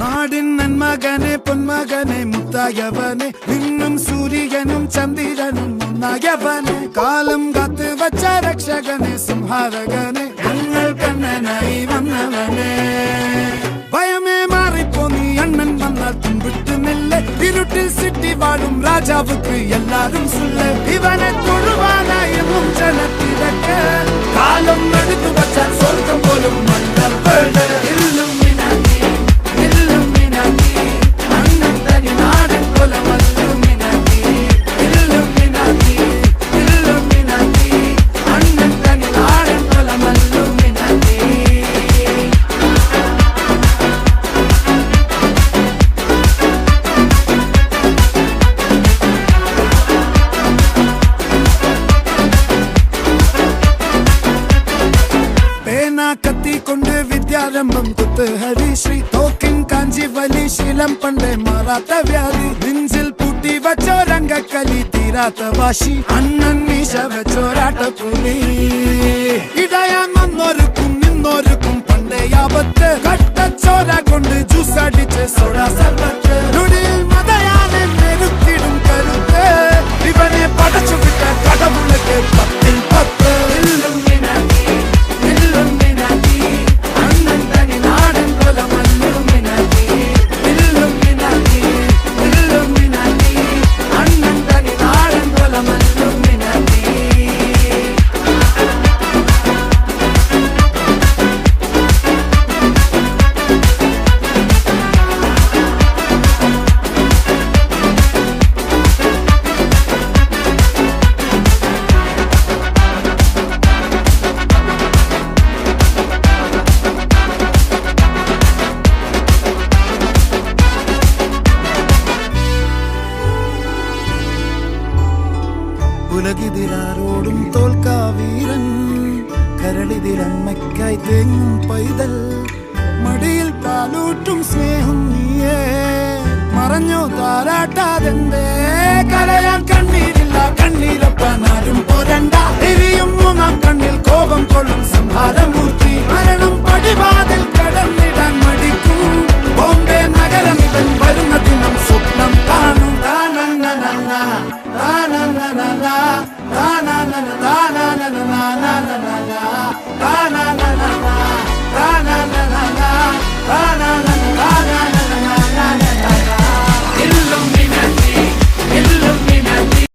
നാടിൻ നന്മകനെ പൊന്മകനെ മുത്തായവനെ നിന്നും സൂര്യനും ചന്ദ്രനും ഒന്നായവനെ കാലം കാത്ത് വച്ച രക്ഷകനെ സംഹാരകനെ ഞങ്ങൾ കണ്ണനായി വന്നവനെ ഭയമേ മാറിപ്പോ നീ അണ്ണൻ വന്നാൽ തുമ്പിട്ടുന്നില്ല ഇരുട്ടിൽ സിറ്റി വാഴും രാജാവുക്ക് എല്ലാരും സുല്ല ഇവനെ തൊഴുവാനായി ജനത്തിരക്ക് കാലം എടുത്തു വച്ചാൽ സ്വർഗം പോലും കത്തിക്കൊണ്ട് വിദ്യാരംഭം കുത്ത് ഹരിശ്രീ തോക്കിൻ കാഞ്ചി വലി ശീലം പണ്ടേ മാറാത്ത വ്യാധി നെഞ്ചിൽ പൂട്ടി വച്ചോരംഗക്കലി തീരാത്ത വാശി അണ്ണൻ മീശ വെച്ചോരാട്ടപ്പുലി ഇടയാൻ വന്നോർക്കും നിന്നോർക്കും പണ്ടേ ആപത്ത് കട്ടച്ചോര കൊണ്ട് ജ്യൂസ് അടിച്ച് സോഡാ സർബത്ത് നുടിയിൽ മതയാനെ മെരുത്തിടും കരുത്ത് ഇവനെ പടച്ചു വിട്ട കടവുളക്ക് 10-10 ഉലകിതിരാരോടും തോൽക്കാവീരൻ കരളിതിരമ്മയ്ക്കായി തേങ്ങും പൈതൽ മടിയിൽ പാലൂട്ടും സ്നേഹം നീയേ മറഞ്ഞോ താരാട്ടാതെന്തേ കരയാൻ കണ്ണീരില്ല കണ്ണീരപ്പാൻ ആരും പോരണ്ട എരിയും മൂന്നാം കണ്ണിൽ കോപം കൊള്ളും സംഹാരമൂർത്തി മരണം പടിവാതിൽ കടന്നിടാൻ മടിക്കും ബോംബെ നഗരം ഇവൻ വരുന്ന ദിനം സ്വപ്നം കാണും താനന്ന താനന്ന താനന്ന